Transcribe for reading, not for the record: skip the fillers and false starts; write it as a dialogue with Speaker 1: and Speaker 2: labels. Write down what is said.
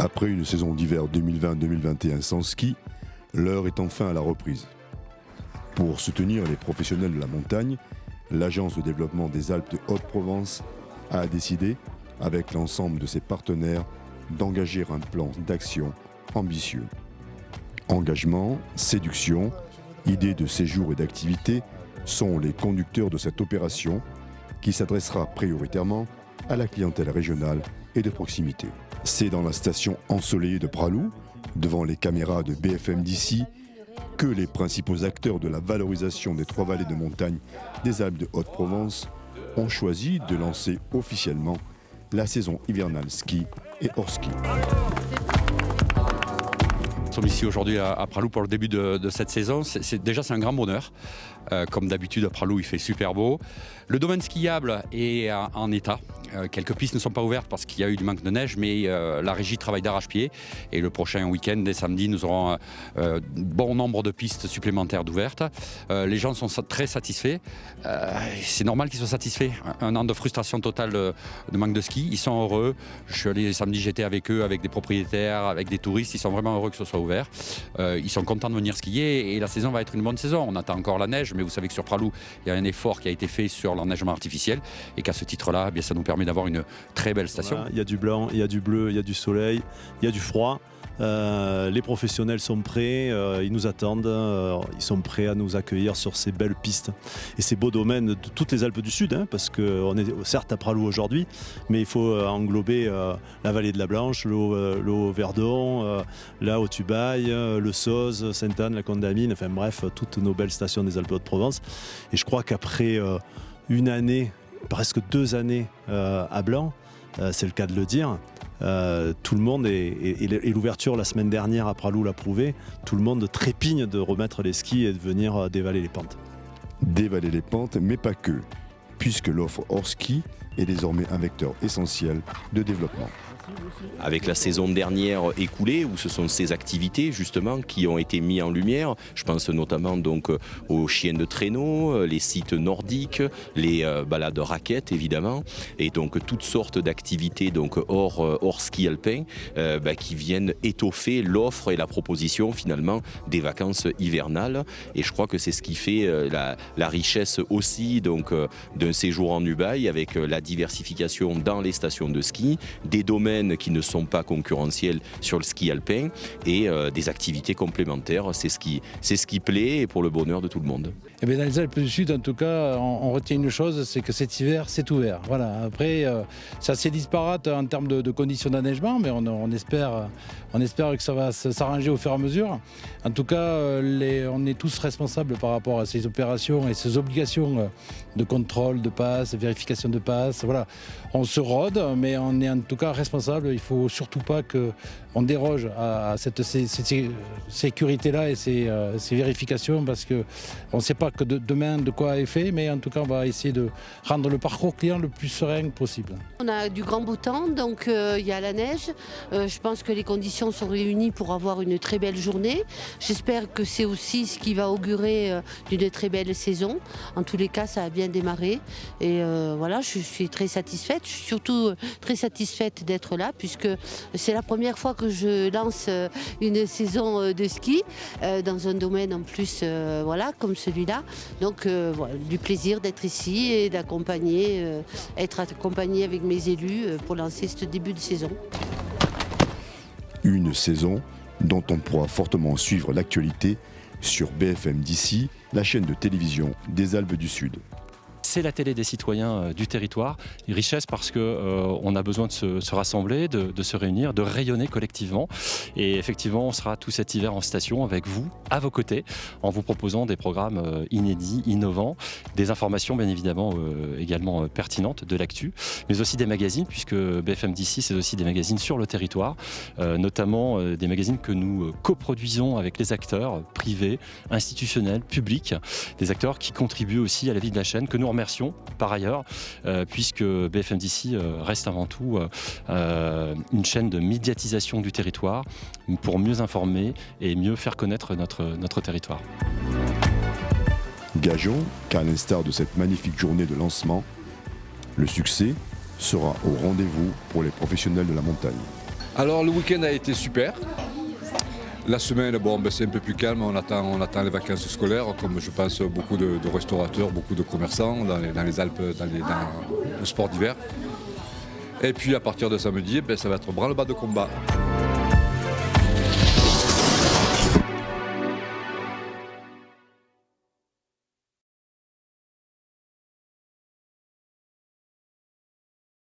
Speaker 1: Après une saison d'hiver 2020-2021 sans ski, l'heure est enfin à la reprise. Pour soutenir les professionnels de la montagne, l'Agence de développement des Alpes de Haute-Provence a décidé, avec l'ensemble de ses partenaires, d'engager un plan d'action ambitieux. Engagement, séduction, idées de séjour et d'activité sont les conducteurs de cette opération qui s'adressera prioritairement à la clientèle régionale et de proximité. C'est dans la station ensoleillée de Pralou, devant les caméras de BFM d'ici, que les principaux acteurs de la valorisation des trois vallées de montagne des Alpes de Haute-Provence ont choisi de lancer officiellement la saison hivernale ski et hors ski.
Speaker 2: Nous sommes ici aujourd'hui à Pralou pour le début de cette saison. C'est un grand bonheur. Comme d'habitude à Pralou, il fait super beau. Le domaine skiable est en état. Quelques pistes ne sont pas ouvertes parce qu'il y a eu du manque de neige, mais la régie travaille d'arrache-pied. Et le prochain week-end, dès samedi, nous aurons bon nombre de pistes supplémentaires d'ouvertes. Les gens sont très satisfaits. C'est normal qu'ils soient satisfaits. Un an de frustration totale de manque de ski. Ils sont heureux. Je suis allé samedi, j'étais avec eux, avec des propriétaires, avec des touristes. Ils sont vraiment heureux que ce soit ouvert. Ils sont contents de venir skier et la saison va être une bonne saison. On attend encore la neige, mais vous savez que sur Pralou, il y a un effort qui a été fait sur l'enneigement artificiel et qu'à ce titre-là, eh bien, ça nous permet d'avoir une très belle station.
Speaker 3: Voilà, il y a du blanc, il y a du bleu, il y a du soleil, il y a du froid. Les professionnels sont prêts, ils nous attendent, ils sont prêts à nous accueillir sur ces belles pistes et ces beaux domaines de toutes les Alpes du Sud, parce qu'on est certes à Pralou aujourd'hui, mais il faut englober la vallée de la Blanche, le Haut-Verdon, la Haut-Tubail, le Sauze, Sainte-Anne, la Condamine, enfin bref, toutes nos belles stations des Alpes de Haute-Provence. Et je crois qu'après une année, presque 2 années à Blanc, c'est le cas de le dire, tout le monde, et l'ouverture la semaine dernière à Pralou l'a prouvé, tout le monde trépigne de remettre les skis et de venir dévaler les pentes.
Speaker 1: Dévaler les pentes, mais pas que, puisque l'offre hors ski est désormais un vecteur essentiel de développement.
Speaker 4: Avec la saison dernière écoulée, où ce sont ces activités justement qui ont été mises en lumière, je pense notamment donc aux chiens de traîneau, les sites nordiques, les balades raquettes évidemment, et donc toutes sortes d'activités donc hors ski alpin qui viennent étoffer l'offre et la proposition finalement des vacances hivernales. Et je crois que c'est ce qui fait la richesse aussi donc d'un séjour en Ubaye, avec la diversification dans les stations de ski, des domaines qui ne sont pas concurrentiels sur le ski alpin et des activités complémentaires. C'est ce qui plaît et pour le bonheur de tout le monde.
Speaker 5: Et bien dans les Alpes du Sud, en tout cas, on retient une chose, c'est que cet hiver, c'est ouvert. Voilà. Après, c'est assez disparate en termes de conditions d'enneigement, mais on espère que ça va s'arranger au fur et à mesure. En tout cas, on est tous responsables par rapport à ces opérations et ces obligations de contrôle de passe, vérification de passe. Voilà. On se rôde, mais on est en tout cas responsable. Il ne faut surtout pas qu'on déroge à cette sécurité-là et ces vérifications, parce qu'on ne sait pas que demain de quoi est fait, mais en tout cas on va essayer de rendre le parcours client le plus serein possible.
Speaker 6: On a du grand beau temps, donc il y a la neige. Je pense que les conditions sont réunies pour avoir une très belle journée. J'espère que c'est aussi ce qui va augurer d'une très belle saison. En tous les cas, ça a bien démarré et voilà, je suis très satisfaite. Je suis surtout très satisfaite d'être là, puisque c'est la première fois que je lance une saison de ski dans un domaine en plus comme celui-là. Donc voilà, du plaisir d'être ici et d'accompagner, être accompagné avec mes élus pour lancer ce début de saison.
Speaker 1: Une saison dont on pourra fortement suivre l'actualité sur BFM d'ici, la chaîne de télévision des Alpes du Sud.
Speaker 7: C'est la télé des citoyens du territoire, une richesse parce qu'on a besoin de se rassembler, de se réunir, de rayonner collectivement. Et effectivement, on sera tout cet hiver en station avec vous, à vos côtés, en vous proposant des programmes inédits, innovants, des informations bien évidemment également pertinentes, de l'actu, mais aussi des magazines, puisque BFM d'ici, c'est aussi des magazines sur le territoire, notamment des magazines que nous coproduisons avec les acteurs privés, institutionnels, publics, des acteurs qui contribuent aussi à la vie de la chaîne, que nous remercions par ailleurs, puisque BFM d'ici reste avant tout une chaîne de médiatisation du territoire pour mieux informer et mieux faire connaître notre territoire.
Speaker 1: Gageons qu'à l'instar de cette magnifique journée de lancement, le succès sera au rendez-vous pour les professionnels de la montagne.
Speaker 8: Alors le week-end a été super. La semaine, c'est un peu plus calme, on attend les vacances scolaires, comme je pense beaucoup de restaurateurs, beaucoup de commerçants dans les Alpes, dans le sport d'hiver. Et puis à partir de samedi, ça va être branle-bas de combat.